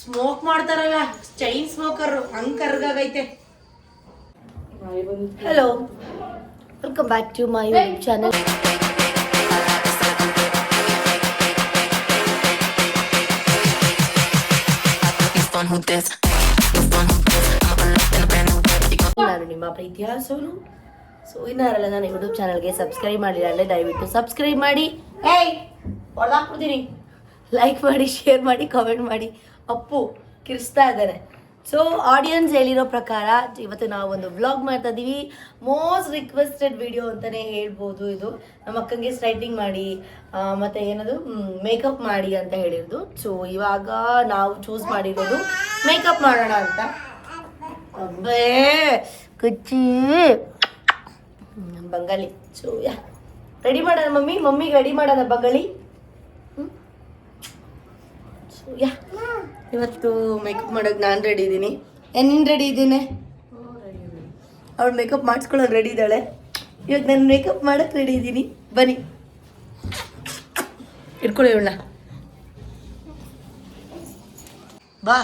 Smoke ಮಾಡ್ತಾರಲ್ಲ chain smoker ಹಂಗ್ ಕರ್ಗಾಗೈತೆ. Hello, welcome back to my YouTube channel. ನಾನು ನಿಮ್ಮ ಪ್ರೀತಿಯ ಸೋನು. ಸೊ ಇನ್ನಾರಲ್ಲ ನನ್ನ ಯೂಟ್ಯೂಬ್ ಚಾನಲ್ಗೆ ಸಬ್ಸ್ಕ್ರೈಬ್ ಮಾಡಿಲ್ಲ ಅಂದರೆ ದಯವಿಟ್ಟು ಸಬ್ಸ್ಕ್ರೈಬ್ ಮಾಡಿ, ಹೊಡೆದಾಕ್ಬಿಡ್ತೀನಿ, ಲೈಕ್ ಮಾಡಿ, ಶೇರ್ ಮಾಡಿ, ಕಾಮೆಂಟ್ ಮಾಡಿ. ಅಪ್ಪು ಕಿರಿಸ್ತಾ ಇದ್ದಾರೆ. ಸೊ ಆಡಿಯನ್ಸ್ ಹೇಳಿರೋ ಪ್ರಕಾರ ಇವತ್ತು ನಾವು ಒಂದು ವ್ಲಾಗ್ ಮಾಡ್ತಾ ಇದ್ದೀವಿ. ಮೋಸ್ಟ್ ರಿಕ್ವೆಸ್ಟೆಡ್ ವಿಡಿಯೋ ಅಂತಲೇ ಹೇಳ್ಬೋದು. ಇದು ನಮ್ಮ ಅಕ್ಕಂಗೆ ಸ್ಟ್ರೈಟ್ನಿಂಗ್ ಮಾಡಿ ಮತ್ತು ಏನದು ಮೇಕಪ್ ಮಾಡಿ ಅಂತ ಹೇಳಿರೋದು. ಸೊ ಇವಾಗ ನಾವು ಚೂಸ್ ಮಾಡಿರೋದು ಮೇಕಪ್ ಮಾಡೋಣ ಅಂತ. ಅಬ್ಬೇ ಕುಚ್ಚಿ ಬಂಗಾಳಿ. ಸೊ ರೆಡಿ ಮಾಡೋಣ ಮಮ್ಮಿಗೆ ರೆಡಿ ಮಾಡೋಣ ಬಂಗಾಳಿ. ಸೊ ಇವತ್ತು ಮೇಕಪ್ ಮಾಡೋಕೆ ನಾನು ರೆಡಿ ಇದ್ದೀನಿ. ನೀನು ರೆಡಿ ಇದ್ದೀನಿ? ಅವಳು ಮೇಕಪ್ ಮಾಡಿಸ್ಕೊಳ್ಳೋದು ರೆಡಿ ಇದ್ದಾಳೆ. ಇವಾಗ ನಾನು ಮೇಕಪ್ ಮಾಡೋಕ್ಕೆ ರೆಡಿ ಇದ್ದೀನಿ. ಬನ್ನಿ ಇಟ್ಕೊಳ್ಳಿ ಇವಳನ್ನ. ಬಾ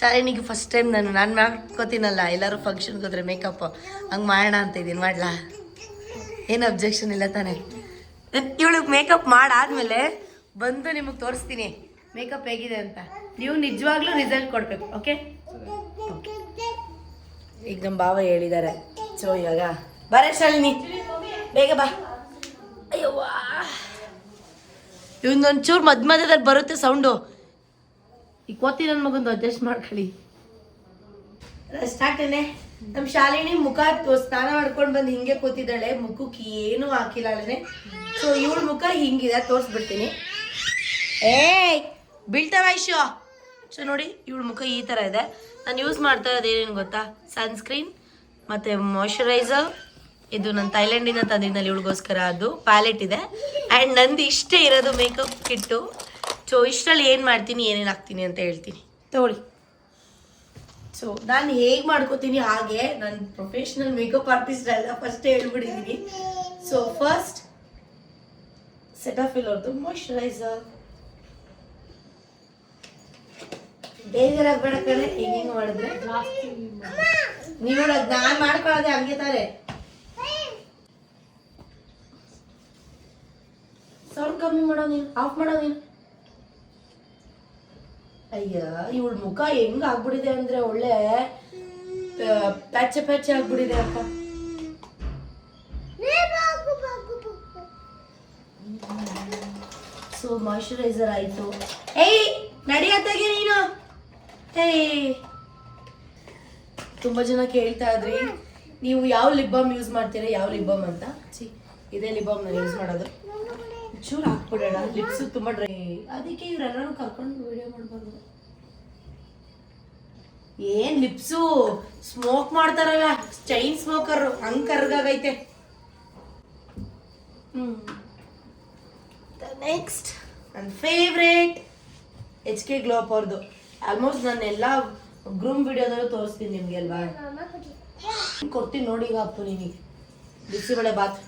ಶಾಲಿನಿಗೆ ಫಸ್ಟ್ ಟೈಮ್ ನಾನು ಮಾಡ್ಕೋತೀನಲ್ಲ, ಎಲ್ಲರೂ ಫಂಕ್ಷನ್ಗೆ ಹೋದ್ರೆ ಮೇಕಪ್ ಹಂಗೆ ಮಾಡೋಣ ಅಂತ ಇದ್ದೀನಿ. ಮಾಡ್ಲಾ? ಏನು ಅಬ್ಜೆಕ್ಷನ್ ಇಲ್ಲ ತಾನೆ? ಇವಳಿಗೆ ಮೇಕಪ್ ಮಾಡಾದ್ಮೇಲೆ ಬಂದು ನಿಮಗೆ ತೋರಿಸ್ತೀನಿ ಮೇಕಪ್ ಹೇಗಿದೆ ಅಂತ. ನೀವು ನಿಜವಾಗ್ಲೂ ರಿಸಲ್ಟ್ ಕೊಡಬೇಕು. ಓಕೆ? ಈಗ ನಮ್ಮ ಭಾವ ಹೇಳಿದ್ದಾರೆ. ಸೊ ಇವಾಗ ಬರೇ ಶಾಲಿನಿ ಬೇಗ ಬಾ. ಅಯ್ಯವ್ವ, ಇವೊಂದೊಂಚೂರು ಮಧ್ಯದಲ್ಲಿ ಬರುತ್ತೆ ಸೌಂಡು. ಈ ಕೋತಿ ನನ್ನ ಮಗಂದು ಅಡ್ಜಸ್ಟ್ ಮಾಡ್ಕೊಳ್ಳಿ. ಸ್ಟಾರ್ಟೇನೆ ನಮ್ಮ ಶಾಲಿನಿ ಮುಖ ಸ್ನಾನ ಮಾಡ್ಕೊಂಡು ಬಂದು ಹಿಂಗೆ ಕೂತಿದ್ದಾಳೆ. ಮುಖಕ್ಕೆ ಏನೂ ಹಾಕಿಲ್ಲ ಅಲ್ಲೇ. ಸೊ ಇವಳ ಮುಖ ಹಿಂಗಿದೆ, ತೋರಿಸ್ಬಿಡ್ತೀನಿ. ಬೀಳ್ತಾವ ಐಶೋ. ಸೊ ನೋಡಿ ಇವಳ ಮುಖ ಈ ಥರ ಇದೆ. ನಾನು ಯೂಸ್ ಮಾಡ್ತಾ ಇರೋದು ಏನೇನು ಗೊತ್ತಾ? ಸನ್ಸ್ಕ್ರೀನ್ ಮತ್ತು ಮಾಯ್ಶ್ಚರೈಸರ್. ಇದು ನಾನು ಥೈಲ್ಯಾಂಡಿಂದ ತಂದಿದ್ದಲ್ಲಿ ಇವಳಿಗೋಸ್ಕರ ಅದು ಪ್ಯಾಲೆಟ್ ಇದೆ. ಆ್ಯಂಡ್ ನಂದು ಇಷ್ಟೇ ಇರೋದು ಮೇಕಪ್ ಕಿಟ್ಟು. ಸೊ ಇಷ್ಟರಲ್ಲಿ ಏನು ಮಾಡ್ತೀನಿ, ಏನೇನು ಹಾಕ್ತೀನಿ ಅಂತ ಹೇಳ್ತೀನಿ, ತಗೊಳ್ಳಿ. ಸೊ ನಾನು ಹೇಗೆ ಮಾಡ್ಕೋತೀನಿ ಹಾಗೆ, ನಾನು ಪ್ರೊಫೆಷ್ನಲ್ ಮೇಕಪ್ ಆರ್ಟಿಸ್ಟ್ ಅಲ್ಲ, ಫಸ್ಟೇ ಹೇಳ್ಬಿಟ್ಟಿದ್ದೀನಿ. ಸೊ ಫಸ್ಟ್ ಸೆಟಾಫಿಲ್ ಅವ್ರದ್ದು ಮಾಯ್ಶ್ಚರೈಸರ್. ಬೇಜಾರಾಗಬೇಡ ಕಡೆ, ಹೆಂಗೆ ಮಾಡಿದ್ರೆ ನೀವು ನಾನು ಮಾಡ್ಕೊಳ್ಳೋದೆ ಹಂಗೆ ತಾರೆ. ಸೌಂಡ್ ಕಮ್ಮಿ ಮಾಡೋ ನೀನು, ಆಫ್ ಮಾಡೋ ನೀನು. ಅಯ್ಯ ಇವಳ ಮುಖ ಹೆಂಗ್ ಆಗ್ಬಿಟ್ಟಿದೆ ಅಂದ್ರೆ ಒಳ್ಳೆ ಪ್ಯಾಚೆ ಆಗ್ಬಿಟ್ಟಿದೆ ಅಕ್ಕ. ಸೊ ಮಾಯ್ಶ್ಚರೈಸರ್ ಆಯ್ತು. ನಡಿಯತ್ತಾಗೆ ನೀನು. ತುಂಬಾ ಜನ ಕೇಳ್ತಾ ಇದ್ರಿ ನೀವು ಯಾವ ಲಿಪ್ ಬಾಮ್ ಯೂಸ್ ಮಾಡ್ತೀರಾ, ಯಾವ ಲಿಪ್ ಬಾಮ್ ಅಂತ. ಇದೇ ಲಿಪ್ ಬಾಮ್ ನಾನು ಯೂಸ್ ಮಾಡೋದು. ಚೂರು ಹಾಕ್ಬಿಡೋಣ, ಲಿಪ್ಸು ತುಂಬ ಡ್ರೈ. ಅದಕ್ಕೆ ಇವರೆಲ್ಲರೂ ಕರ್ಕೊಂಡು ವಿಡಿಯೋ ಮಾಡ್ಬಾರ್ದು. ಏನ್ ಲಿಪ್ಸು ಸ್ಮೋಕ್ ಮಾಡ್ತಾರಲ್ಲ ಚೈನ್ ಸ್ಮೋಕರ್ ಹಂಗ್ ಕರ್ಗಾಗೈತೆ. ನೆಕ್ಸ್ಟ್ ನನ್ನ ಫೇವ್ರೇಟ್ HK Glow Up ಅವ್ರದ್ದು. ಆಲ್ಮೋಸ್ಟ್ ನಾನು ಎಲ್ಲ ಗ್ರೂಮ್ ವಿಡಿಯೋದಲ್ಲೂ ತೋರಿಸ್ತೀನಿ ನಿಮ್ಗೆ ಅಲ್ವಾ. ಕೊಡ್ತೀನಿ ನೋಡಿ ಈಗ ಅಪ್ಪು ನಿನಗೆ ಬಿಸಿಬೇಳೆ ಬಾತ್.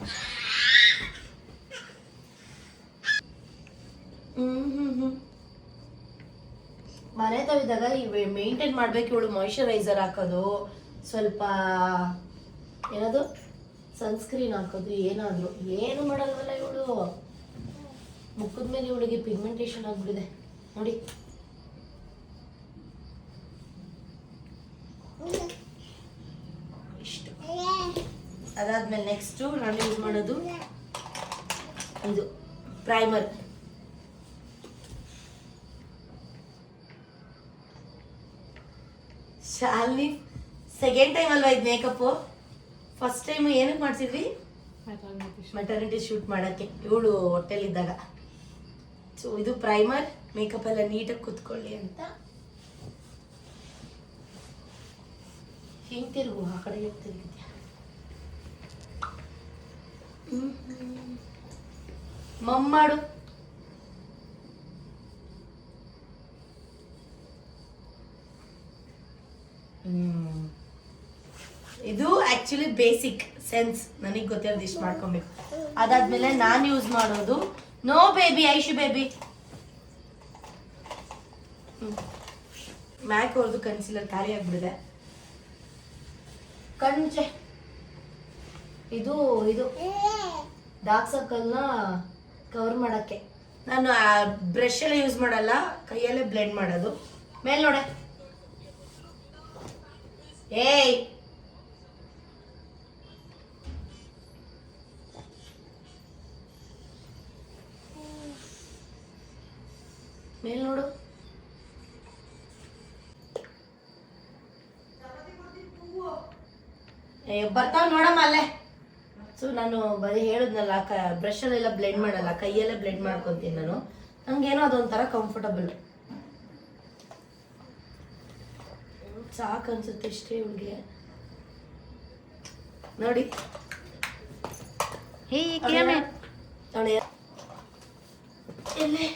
ಮನೆ ತವಿದಾಗ ಮೇಂಟೈನ್ ಮಾಡ್ಬೇಕು ಇವಳು. ಮಾಯ್ಶ್ಚರೈಸರ್ ಹಾಕೋದು, ಸ್ವಲ್ಪ ಏನದು ಸನ್ಸ್ಕ್ರೀನ್ ಹಾಕೋದು, ಏನಾದ್ರು ಏನು ಮಾಡಲ್ವಲ್ಲ ಇವಳು. ಮುಖದ ಮೇಲೆ ಇವಳಿಗೆ ಪಿಗ್ಮೆಂಟೇಷನ್ ಆಗ್ಬಿಟ್ಟಿದೆ ನೋಡಿ. ಇಷ್ಟು ಅದಾದ್ಮೇಲೆ ನೆಕ್ಸ್ಟು ನಾನು ಯೂಸ್ ಮಾಡೋದು ಇದು ಪ್ರೈಮರ್. ಶಾಲಿನಿ ಸೆಕೆಂಡ್ ಟೈಮ್ ಅಲ್ವಾ ಇದು ಮೇಕಪ್ಪು. ಫಸ್ಟ್ ಟೈಮ್ ಏನಕ್ಕೆ ಮಾಡ್ಸಿದ್ವಿ? ಮೆಟರ್ನಿಟಿ ಶೂಟ್ ಮಾಡೋಕ್ಕೆ ಇವಳು ಹೊಟ್ಟೆಲಿದ್ದಾಗ. ಸೊ ಇದು ಪ್ರೈಮರ್, ಮೇಕಪ್ ಎಲ್ಲ ನೀಟಾಗಿ ಕುತ್ಕೊಳ್ಳಿ ಅಂತ. ಹಿಂಗೆ ತಿರುಗು, ಆ ಕಡೆ ತಿರುಗಿದ್ಯಾ. ಮಾಡು. ಇದು ಆಕ್ಚುಲಿ ಬೇಸಿಕ್ ಸೆನ್ಸ್, ನನಗೆ ಗೊತ್ತಿರೋದು ಇಷ್ಟು ಮಾಡ್ಕೊಬೇಕು. ಅದಾದ್ಮೇಲೆ ನಾನು ಯೂಸ್ ಮಾಡೋದು ನೋ ಬೇಬಿ ಐಶು ಬೇಬಿ. ಮ್ಯಾಕ್ ಅವ್ರದ್ದು ಕನ್ಸಿಲರ್ ಖಾಲಿ ಆಗ್ಬಿಡಿದೆ. ಕಣ್ಮುಚ್ಚೆ. ಇದು ಇದು ಡಾರ್ಕ್ ಸರ್ಕಲ್ನ ಕವರ್ ಮಾಡಕ್ಕೆ ನಾನು ಬ್ರಷ್ ಎಲ್ಲ ಯೂಸ್ ಮಾಡಲ್ಲ, ಕೈಯಲ್ಲೇ ಬ್ಲೆಂಡ್ ಮಾಡೋದು. ಮೇಲ್ ನೋಡೆ. ಏಯ್ ಮೇಲ್ ನೋಡು. ಬರ್ತಾವ ನೋಡಮ್ಮ ಅಲ್ಲೇ. ಸೊ ನಾನು ಬರೀ ಹೇಳಿದ್ನಲ್ಲ, ಬ್ರಷಲ್ಲೆಲ್ಲ ಬ್ಲೆಂಡ್ ಮಾಡಲ್ಲ, ಕೈಯಲ್ಲೇ ಬ್ಲೆಂಡ್ ಮಾಡ್ಕೊತೀನಿ ನಾನು. ನನಗೇನೋ ಅದೊಂಥರ ಕಂಫರ್ಟಬಲ್. ಸಾಕು ಅನ್ಸುತ್ತೆ ಇಷ್ಟೇ ಇವಳಿಗೆ. ನೋಡಿ ನೋಡಿ ಎಲ್ಲಿ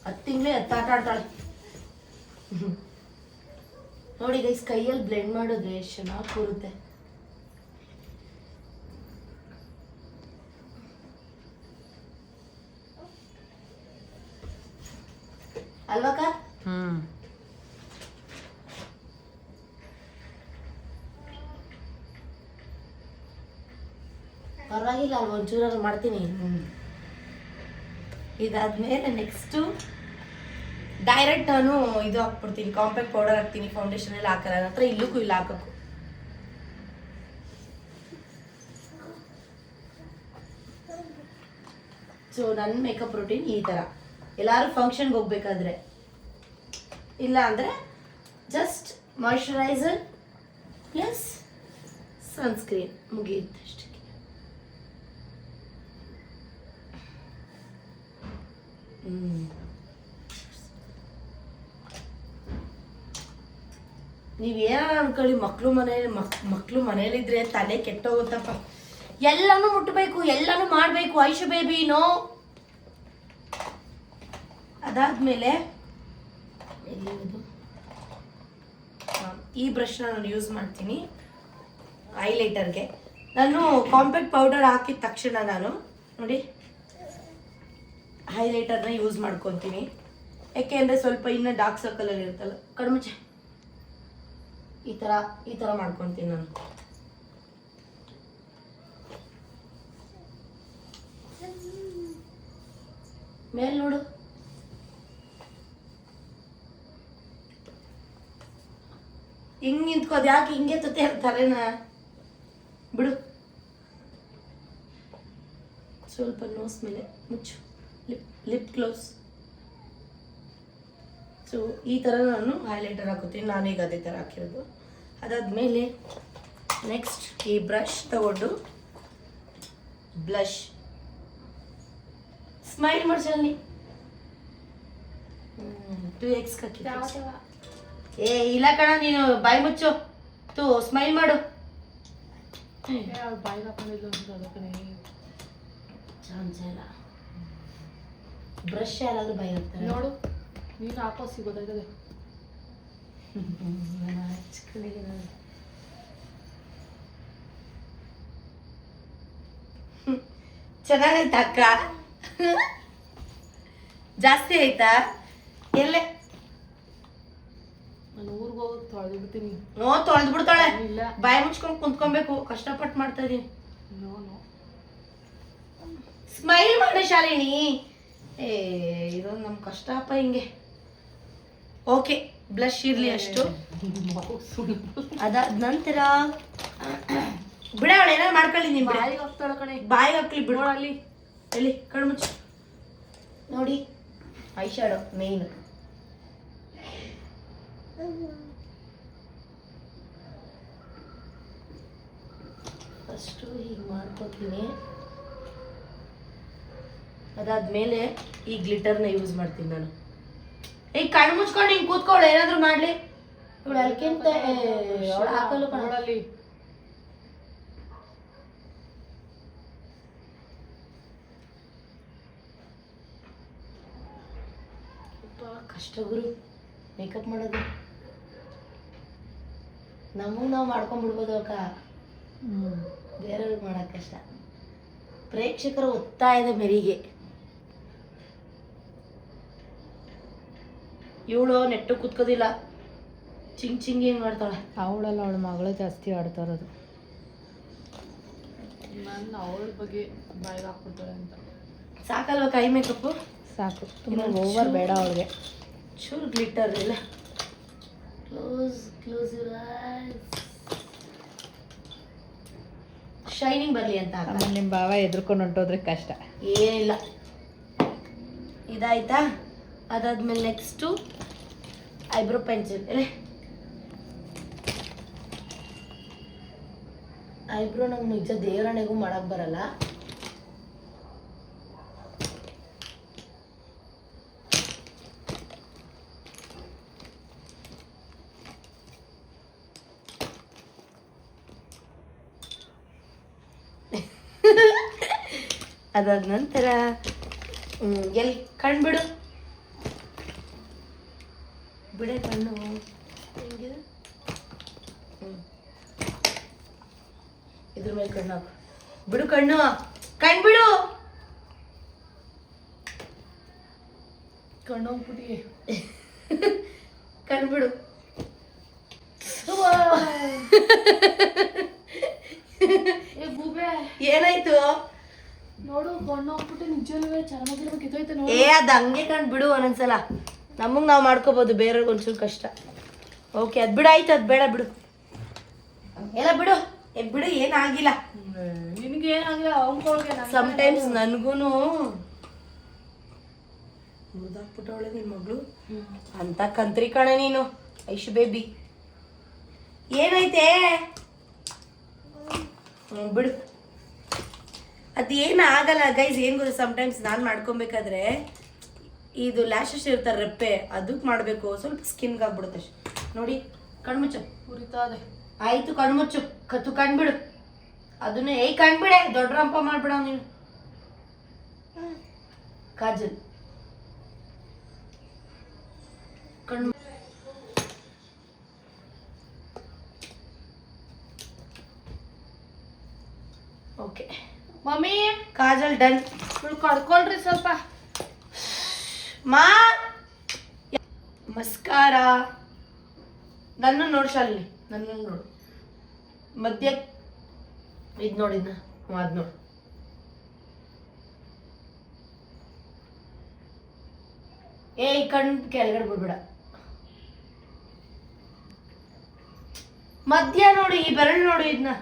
10 ತಿಂಗಳೇ ಆಟ ಆಡ್ತಾಳೆ. ನೋಡಿ ಗೈಸ್, ಕೈಯಲ್ಲಿ ಬ್ಲೆಂಡ್ ಮಾಡಿದ್ರೆ ಎಷ್ಟು ಚೆನ್ನಾಗಿ ಕೂರುತ್ತೆ. ಅಲ್ವಾಕ? ಪರವಾಗಿಲ್ಲ ಅಲ್ವ, ಒಂಚೂರು ಮಾಡ್ತೀನಿ. ಇದಾದ್ಮೇಲೆ ನೆಕ್ಸ್ಟು ಡೈರೆಕ್ಟ್ ನಾನು ಇದು ಹಾಕ್ಬಿಡ್ತೀನಿ, ಕಾಂಪ್ಯಾಕ್ಟ್ ಪೌಡರ್ ಹಾಕ್ತೀನಿ. ಫೌಂಡೇಶನ್ ಎಲ್ಲ ಹಾಕಲ್ಲ, ನನ್ನ ಹತ್ರ ಇಲ್ಲಕ್ಕೂ ಇಲ್ಲ ಹಾಕಕ್ಕೂ. ಸೊ ನನ್ನ ಮೇಕಪ್ ರೂಟೀನ್ ಈ ಥರ. ಎಲ್ಲರೂ ಫಂಕ್ಷನ್ಗೆ ಹೋಗ್ಬೇಕಾದ್ರೆ, ಇಲ್ಲ ಅಂದರೆ ಜಸ್ಟ್ ಮಾಯ್ಶ್ಚರೈಸರ್ ಪ್ಲಸ್ ಸನ್ಸ್ಕ್ರೀನ್ ಮುಗಿಯುತ್ತಷ್ಟೇ. ನೀವೇನಾರ ಅನ್ಕೊಳ್ಳಿ, ಮಕ್ಕಳು ಮನೇಲಿದ್ರೆ ತಲೆ ಕೆಟ್ಟೋಗುತ್ತಪ್ಪ. ಎಲ್ಲಾನು ಮುಟ್ಟಬೇಕು, ಎಲ್ಲಾನು ಮಾಡಬೇಕು. Aishu baby no. ಅದಾದ್ಮೇಲೆ ಈ ಬ್ರಷ್ನ ನಾನು ಯೂಸ್ ಮಾಡ್ತೀನಿ ಹೈಲೈಟರ್ಗೆ. ನಾನು ಕಾಂಪ್ಯಾಕ್ಟ್ ಪೌಡರ್ ಹಾಕಿದ ತಕ್ಷಣ ನಾನು ನೋಡಿ ಹೈಲೈಟರ್ನ ಯೂಸ್ ಮಾಡ್ಕೊತೀನಿ. ಯಾಕೆಂದರೆ ಸ್ವಲ್ಪ ಇನ್ನೂ ಡಾರ್ಕ್ ಸರ್ಕಲಲ್ಲಿ ಇರುತ್ತಲ್ಲ, ಕಡಿಮೆ ಈ ಥರ ಮಾಡ್ಕೊತೀನಿ ನಾನು. ಮೇಲ್ ನೋಡು. ಹಿಂಗೆ ನಿಂತ್ಕೋದು ಯಾಕೆ? ಹಿಂಗೆ ತತೆ ತಲೆನ ಬಿಡು. ಸ್ವಲ್ಪ ನೋಸ್ ಮೇಲೆ ಮುಚ್ಚು. Lip close. ಸೊ ಈ ಥರ ನಾನು ಹೈಲೈಟರ್ ಹಾಕೋತೀನಿ. ನಾನೀಗ ಅದೇ ಥರ ಹಾಕಿರೋದು. ಅದಾದಮೇಲೆ ನೆಕ್ಸ್ಟ್ ಈ ಬ್ರಷ್ ತಗೊಂಡು ಬ್ಲಷ್ ಸ್ಮೈಲ್ ಮಾಡ್ಸಲ್ಲಿ 2x ಏ ಇಲ್ಲ ಕಣ, ನೀನು ಬಾಯಿ ಮುಚ್ಚು. ಸ್ಮೈಲ್ ಮಾಡು. ಬ್ರಷ್ ಯಾರಾದ್ರೂ ಬಾಯಿ ಹಾಕ್ತಾರೆ ನೋಡು. ನೀನು ಹಾಕೋ ಸಿಗೋದಾಯ್ತದೆ. ಚೆನ್ನಾಗೈತ ಅಕ್ಕ? ಜಾಸ್ತಿ ಆಯ್ತಾ? ಎಲ್ಲೇ ನಾನು ಊರಿಗೆ ಹೋಗೋದು ತೊಳೆದು ಬಿಡ್ತೀನಿ. ತೊಳೆದು ಬಿಡ್ತಾಳೆ. ಬಾಯಿ ಮುಚ್ಕೊಂಡು ಕುಂತ್ಕೊಬೇಕು. ಕಷ್ಟಪಟ್ಟು ಮಾಡ್ತಾ ಇದೀನಿ. ಸ್ಮೈಲ್ ಮಾಡು ಶಾಲಿನಿ. ಇದೊಂದು ನಮ್ಮ ಕಷ್ಟಪ್ಪ ಹಿಂಗೆ. ಓಕೆ, ಬ್ಲಷ್ ಇರ್ಲಿ ಅಷ್ಟು. ಅದಾದ ನಂತರ ಬಿಡ, ಅವಳು ಏನಾರು ಮಾಡ್ಕೊಳ್ಳಿ. ನಿಮ್ ಬಾಯಿಗೆ ಹಾಕ್ತಾಳೆ ಕಣೆ. ಬಾಯಿಗೆ ಹಾಕ್ಲಿ ಬಿಡು. ಅಲ್ಲಿ ಎಲ್ಲಿ ಕಣ್ಮುಚ್ಚು. ನೋಡಿ ಐ ಶಾಡೋ ಮೇನ್. ಫಸ್ಟು ಹೀಗೆ ಮಾಡ್ಕೊತೀನಿ. ಅದಾದ್ಮೇಲೆ ಈ ಗ್ಲಿಟರ್ನ ಯೂಸ್ ಮಾಡ್ತೀನಿ ನಾನು. ಈಗ ಕಣ್ಣು ಮುಚ್ಕೊಂಡು ಹಿಂಗೆ ಕೂತ್ಕೊಳ್ಳು, ಏನಾದರೂ ಮಾಡಲಿ. ಇವಳು ಅದಕ್ಕಿಂತ ಹಾಕಲು ನೋಡಲ್ಲಿ. ಕಷ್ಟ ಗುರು ಮೇಕಪ್ ಮಾಡೋದು. ನಮಗೂ ನಾವು ಮಾಡ್ಕೊಂಡ್ಬಿಡ್ಬೋದು ಅಕ್ಕ. ಬೇರೆಯವ್ರಿಗೆ ಮಾಡೋಕ್ಕೆ ಕಷ್ಟ. ಪ್ರೇಕ್ಷಕರ ಒತ್ತಾಯದ ಮೇರೆಗೆ ಇವಳು ನೆಟ್ಟು ಕೂತ್ಕೋದಿಲ್ಲ, ಚಿಂಗ್ ಹಿಂಗ್ ಮಾಡ್ತಾಳೆ. ಅವಳಲ್ಲ, ಅವಳ ಮಗಳು ಜಾಸ್ತಿ ಆಡ್ತಾ ಇರೋದು. ನಾನು ಅವಳ ಬಗ್ಗೆ ಬಾಯಿಗೆ ಹಾಕ್ಬಿಡ್ತಾಳೆ ಅಂತ. ಸಾಕಲ್ವ ಕೈ ಮೇಕಪ್ಪು? ಸಾಕು, ತುಂಬ ಓವರ್ ಬೇಡ ಅವಳಿಗೆ. ಚೂರು ಗ್ಲಿಟರ್ ಇಲ್ಲ. Close your eyes. ಶೈನಿಂಗ್ ಬರಲಿ ಅಂತ. ಆಮೇಲೆ ನಿಮ್ಮ ಭಾವ ಎದ್ರುಕೊಂಡು ಹೊಂಟೋದ್ರೆ ಕಷ್ಟ. ಏನಿಲ್ಲ, ಇದಾಯ್ತಾ? ಅದಾದ್ಮೇಲೆ ನೆಕ್ಸ್ಟು ಐಬ್ರೋ ಪೆನ್ಸಿಲ್. ಐಬ್ರೋ ನಂಗೆ ನಿಜ ದೇವರಣೆಗೂ ಮಾಡಕ್ ಬರಲ್ಲ. ಅದಾದ ನಂತರ ಎಲ್ಲಿ ಕಣ್ಬಿಡು, ಬಿಡೆ ಕಣ್ಣು ಹೆಂಗಿದೆ. ಇದ್ರ ಮೇಲೆ ಕಣ್ಣು ಹಾಕು. ಬಿಡು ಕಣ್ಣು, ಕಣ್ಬಿಡು. ಕಣ್ಣು ಹೋಗ್ಬಿಟ್ಟು ಕಣ್ಬಿಡು. ಗೂಬೆ ಏನಾಯ್ತು ನೋಡು, ಕಣ್ಣು ಹೋಗ್ಬಿಟ್ಟು ನಿಜವೇ ಚೆನ್ನಾಗಿರೋ ಕಿತ್ತೋಯ್ತು ನೋಡಿ. ಅದು ಹಂಗೆ ಕಂಡ್ಬಿಡು ಒಂದೊಂದ್ಸಲ. ನಮಗೆ ನಾವು ಮಾಡ್ಕೋಬೋದು, ಬೇರೆಯವ್ರಿಗೆ ಒಂಚೂರು ಕಷ್ಟ. ಓಕೆ, ಅದು ಬಿಡು, ಆಯ್ತು, ಅದು ಬೇಡ ಬಿಡು. ಎಲ್ಲ ಬಿಡು, ಬಿಡು, ಏನಾಗಿಲ್ಲ. ನಿನಗೆ ಏನಾಗಿಲ್ಲ, ಅವ್ನ್ಕೊಳಗೆ ಸಮ್ಟೈಮ್ಸ್ ನನಗೂ ಮುರಿದಾಕ್ಬಿಟ್ಟವಳೆ ನಿನ್ನ ಮಗಳು ಅಂತ. ಕಂತ್ರಿ ಕಣೆ ನೀನು ಐಶು ಬೇಬಿ. ಏನೈತೆ? ಬಿಡು, ಅದೇನು ಆಗಲ್ಲ ಗೈಸ್. ಏನು ಗೊತ್ತು, ಸಮ್ಟೈಮ್ಸ್ ನಾನು ಮಾಡ್ಕೊಬೇಕಾದ್ರೆ ಇದು ಲ್ಯಾಶಸ್ ಇರ್ತಾರೆ ರೆಪ್ಪೆ, ಅದಕ್ಕೆ ಮಾಡಬೇಕು, ಸ್ವಲ್ಪ ಸ್ಕಿನ್ಗೆ ಆಗ್ಬಿಡುತ್ತೆ ಅಷ್ಟೆ. ನೋಡಿ, ಕಣ್ಮುಚ್ಚು. ಉರಿತಾ ಇದೆ. ಆಯಿತು, ಕಣ್ಮುಚ್ಚು. ಕಣ್ಬಿಡು ಅದನ್ನೇ. ಕಣ್ಬಿಡೆ, ದೊಡ್ಡ ರಂಪ ಮಾಡ್ಬಿಡ ನೀನು. ಕಾಜಲ್ ಕಣ್ಣು. Okay mummy, kajal done. ಕಡ್ಕೊಳ್ರಿ ಸ್ವಲ್ಪ. ಮಾ ಮಸ್ಕಾರ. ನನ್ನ ನೋಡು ಶಾಲಿನಿ, ನನ್ನ ನೋಡು. ಮಧ್ಯ ಇದು ನೋಡಿದ್ನ, ಅದು ನೋಡು. ಕಣ್ಣು ಕೆಳಗಡೆ ಬಿಡ್ಬೇಡ. ಮಧ್ಯ ನೋಡಿ, ಈ ಬೆರಳು ನೋಡಿ. ಇದನ್ನ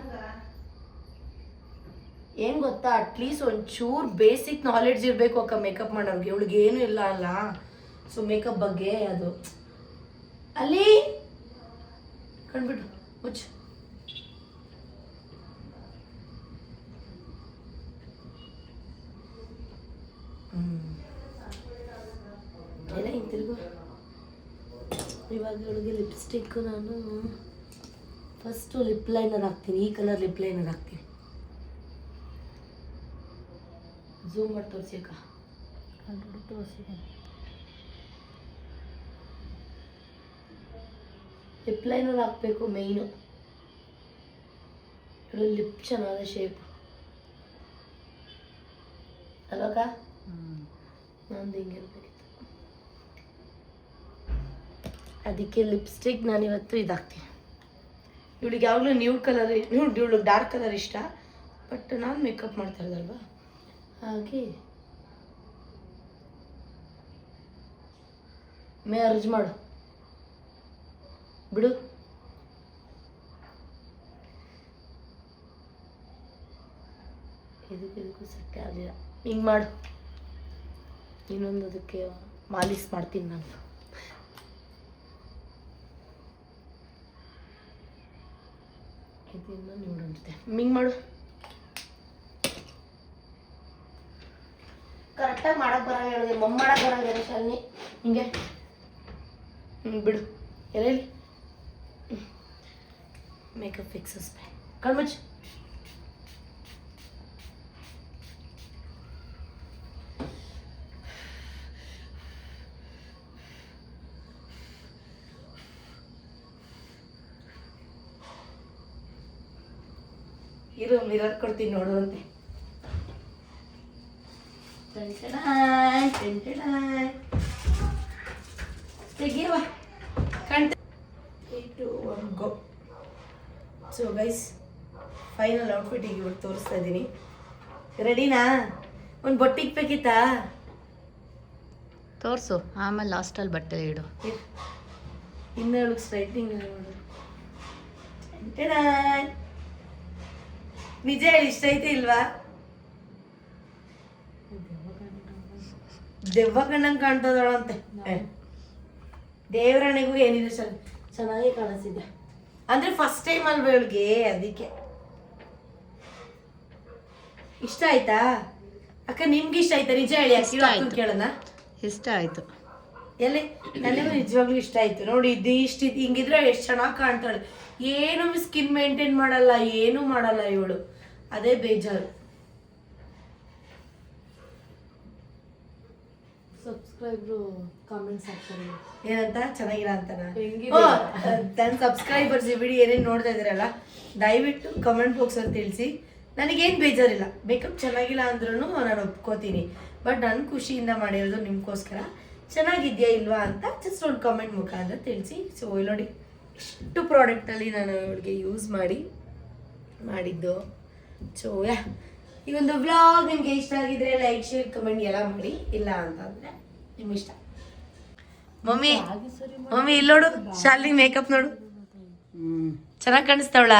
ಏನ್ ಗೊತ್ತಾ, ಅಟ್ಲೀಸ್ಟ್ ಒಂಚೂರು ಬೇಸಿಕ್ ನಾಲೆಡ್ಜ್ ಇರಬೇಕು ಅಕ್ಕ ಮೇಕಪ್ ಮಾಡೋರ್ಗೆ. ಇವಳಿಗೆ ಏನು ಇಲ್ಲ ಅಲ್ಲ, ಸೊ ಮೇಕಪ್ ಬಗ್ಗೆ ಅದು. ಅಲ್ಲಿ ಕಣ್ಬಿಟ್ಟು ಮುಚ್ಚು. ಎಲ್ಲ ಹಿಂತಿರುಗು. ಇವಾಗ ಇವಳಿಗೆ ಲಿಪ್ಸ್ಟಿಕ್ ನಾನು ಫಸ್ಟು ಲಿಪ್ ಲೈನರ್ ಹಾಕ್ತೀನಿ. ಈ ಕಲರ್ ಲಿಪ್ ಲೈನರ್ ಹಾಕ್ತೀನಿ. ಝೂಮ್ ಮಾಡಿ ತೋರಿಸಿ ಅಕ್ಕ. ಲಿಪ್ ಲೈನರ್ ಹಾಕಬೇಕು ಮೇಯ್ನು. Lip ಚೆನ್ನಾದ shape ಅಲ್ವಕ್ಕ? ನಂದು ಹಿಂಗಿರ್ಬೇಕಿತ್ತು. ಅದಕ್ಕೆ ಲಿಪ್ಸ್ಟಿಕ್ ನಾನಿವತ್ತು ಇದಾಗ್ತೀನಿ. ಇವಳಿಗೆ ಯಾವಾಗಲೂ ನ್ಯೂಡ್ ಕಲರ್, ಇವಳಿಗೆ ಡಾರ್ಕ್ ಕಲರ್ ಇಷ್ಟ. ಬಟ್ ನಾನು ಮೇಕಪ್ ಮಾಡ್ತಾ ಇರೋದಲ್ವಾ, ಹಾಗೆ ಅರ್ಜ್ ಮಾಡು. ಬಿಡು. ಇದಕ್ಕೂ ಸೆಟ್ ಆಗಲಿಲ್ಲ. ಹಿಂಗೆ ಮಾಡು. ಇನ್ನೊಂದು ಅದಕ್ಕೆ ಮಾಲೀಸ್ ಮಾಡ್ತೀನಿ ನಾನು. ಇದನ್ನು ನೋಡುತ್ತೆ. ಹಿಂಗೆ ಮಾಡು. ಕರೆಕ್ಟಾಗಿ ಮಾಡಕ್ಕೆ ಬರಂಗೆ ಹೇಳಿದೆ, ಮಮ್ಮ ಮಾಡಕ್ಕೆ ಬರಂಗೆ ಶಾಲಿನಿ. ಹಿಂಗೆ ಬಿಡು. ಎಲ್ಲೆಲ್ಲಿ ಮೇಕಪ್ ಫಿಕ್ಸಸ್ ಕಣ್ಮುಚ್ಚು. ಇರು ಮಿರರ್ ಕೊಡ್ತೀನಿ ನೋಡುವಂತೆ. ತೆಗಿಯವ ಕಣ್ ಗೋ. ಸೊ ಗೈಸ್ ಫೈನಲ್ ಔಟ್ಫಿಟ್ ಈಗ ಇವತ್ತು ತೋರಿಸ್ತಾ ಇದ್ದೀನಿ. ರೆಡಿನಾ? ಒಂದು ಬೊಟ್ಟಿಗೆ ಬೇಕಿತ್ತಾ? ತೋರಿಸು, ಆಮೇಲೆ ಲಾಸ್ಟಲ್ಲಿ ಬಟ್ಟೆ ಇಡು. ಇನ್ನೂ ಸ್ಟ್ರೈಟ್ನಿಂಗ್ ನೋಡು. ನಿಜ ಹೇಳಿ, ಇಷ್ಟ ಐತೆ ಇಲ್ವಾ? ದೆವ್ವ ಕಣ್ಣಂಗೆ ಕಾಣ್ತದಳಂತೆ. ದೇವರಾಣಿಗೂ ಏನಿದೆ ಸರ್, ಚೆನ್ನಾಗಿ ಕಾಣಿಸಿದೆ. ಅಂದ್ರೆ ಫಸ್ಟ್ ಟೈಮ್ ಅಲ್ವಾ ಇವಳಿಗೆ, ಅದಕ್ಕೆ. ಇಷ್ಟ ಆಯ್ತಾ ಅಕ್ಕ? ನಿಮ್ಗೆ ಇಷ್ಟ ಆಯ್ತಾ? ನಿಜ ಹೇಳಿ ಅಕ್ಕ, ಕೇಳೋಣ. ಇಷ್ಟ ಆಯ್ತು. ಎಲ್ಲಿ? ನನಗೂ ನಿಜವಾಗ್ಲೂ ಇಷ್ಟ ಆಯ್ತು. ನೋಡಿ ಇದು ಇಷ್ಟ ಹಿಂಗಿದ್ರೆ ಎಷ್ಟು ಚೆನ್ನಾಗಿ ಕಾಣ್ತಾಳೆ. ಏನು ಸ್ಕಿನ್ ಮೇಂಟೈನ್ ಮಾಡಲ್ಲ, ಏನು ಮಾಡಲ್ಲ ಇವಳು, ಅದೇ ಬೇಜಾರು. ಸಬ್ಸ್ಕ್ರೈಬ್ರು ಕಾಮೆಂಟ್ಸ್ ಹಾಕ್ತಾರೆ ಏನಂತ, ಚೆನ್ನಾಗಿಲ್ಲ ಅಂತನಾ? ನನ್ನ ಸಬ್ಸ್ಕ್ರೈಬರ್ಸ್ ಬಿಡಿ ಏನೇನು ನೋಡ್ತಾ ಇದ್ದೀರಲ್ಲ, ದಯವಿಟ್ಟು ಕಮೆಂಟ್ ಬಾಕ್ಸಲ್ಲಿ ತಿಳಿಸಿ. ನನಗೇನು ಬೇಜಾರಿಲ್ಲ, ಮೇಕಪ್ ಚೆನ್ನಾಗಿಲ್ಲ ಅಂದ್ರೂ ನಾನು ಒಪ್ಕೋತೀನಿ. ಬಟ್ ನಾನು ಖುಷಿಯಿಂದ ಮಾಡಿರೋದು ನಿಮಗೋಸ್ಕರ. ಚೆನ್ನಾಗಿದೆಯಾ ಇಲ್ವಾ ಅಂತ ಜಸ್ಟ್ ಒಂದು ಕಮೆಂಟ್ ಮುಖಾಂತರ ತಿಳಿಸಿ. ಸೊ ಇಲ್ಲಿ ನೋಡಿ, ಇಷ್ಟು ಪ್ರಾಡಕ್ಟಲ್ಲಿ ನಾನು ಇವಳಿಗೆ ಯೂಸ್ ಮಾಡಿದ್ದು. ಸೊ ಈ ಒಂದು ವ್ಲಾಗ್ ನಿಮಗೆ ಇಷ್ಟ ಆಗಿದ್ರೆ ಲೈಕ್, ಶೇರ್, ಕಮೆಂಟ್ ಎಲ್ಲ ಮಾಡಿ. ಇಲ್ಲ ಅಂತಂದರೆ ನಿಮ್ಗೆ ಇಷ್ಟ. ಮಮ್ಮಿ ಇಲ್ಲೋಡು, ಶಾಲಿನಿ ಮೇಕಪ್ ನೋಡು, ಚೆನ್ನಾಗಿ ಕಾಣಿಸ್ತಾವಳ.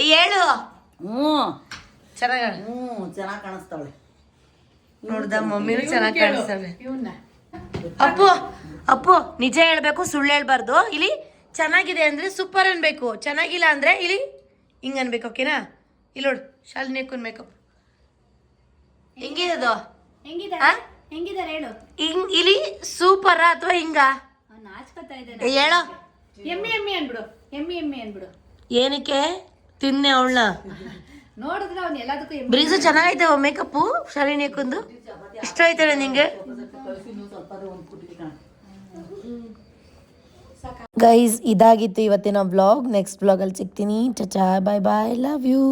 ಹೇಳು. ಚೆನ್ನಾಗಿ ಕಾಣಿಸ್ತಾವಳೆ. ನೋಡ್ದ, ಮಮ್ಮಿನೂ ಚೆನ್ನಾಗಿ ಕಾಣಿಸ್ತಾಳೆ. ಅಪ್ಪು ನಿಜ ಹೇಳ್ಬೇಕು, ಸುಳ್ಳು ಹೇಳ್ಬಾರ್ದು. ಇಲ್ಲಿ ಚೆನ್ನಾಗಿದೆ ಅಂದ್ರೆ ಸೂಪರ್ ಅನ್ಬೇಕು, ಚೆನ್ನಾಗಿಲ್ಲ ಅಂದ್ರೆ ಇಲ್ಲಿ ಹಿಂಗ್ ಅನ್ಬೇಕು. ಓಕೆನಾ? ಇಲ್ಲಿ ನೋಡು, ಶಾಲಿನಿ ಮೇಕಪ್ ಹೆಂಗಿದೆ ಅದು? ಹೆಂಗಿದ್ದಾರೆ ಹೇಳು. ಹಿಂಗ್ ಇಲ್ಲಿ ಸೂಪರ ಅಥವಾ ಹಿಂಗ? ನಾಚ್ಕೊತಾ ಇದ್ದಾನೆ. ಹೇಳೋ. ಎಮ್ಮಿ ಅನ್ಬಿಡು, ಎಮ್ಮಿ ಅನ್ಬಿಡು. ಏನಕ್ಕೆ ತಿನ್ನೆ ಅವಳನ್ನ? ನೋಡಿದ್ರೆ ಅವ್ನು ಎಲ್ಲದಕ್ಕೂ ಬ್ರೀಸು ಚೆನ್ನಾಗೈತೆ ಮೇಕಪ್ಪು ಶಾಲಿನಿ ಅಕ್ಕಂದು. ಇಷ್ಟ ಆಯ್ತಾಳೆ ನಿಂಗೆ? ಗೈಸ್, ಇದಾಗಿತ್ತು ಇವತ್ತಿನ ವ್ಲಾಗ್. ನೆಕ್ಸ್ಟ್ ವ್ಲಾಗಲ್ಲಿ ಸಿಗ್ತೀನಿ. ಚಚಾ, ಬಾಯ್ ಬಾಯ್, ಲವ್ ಯು.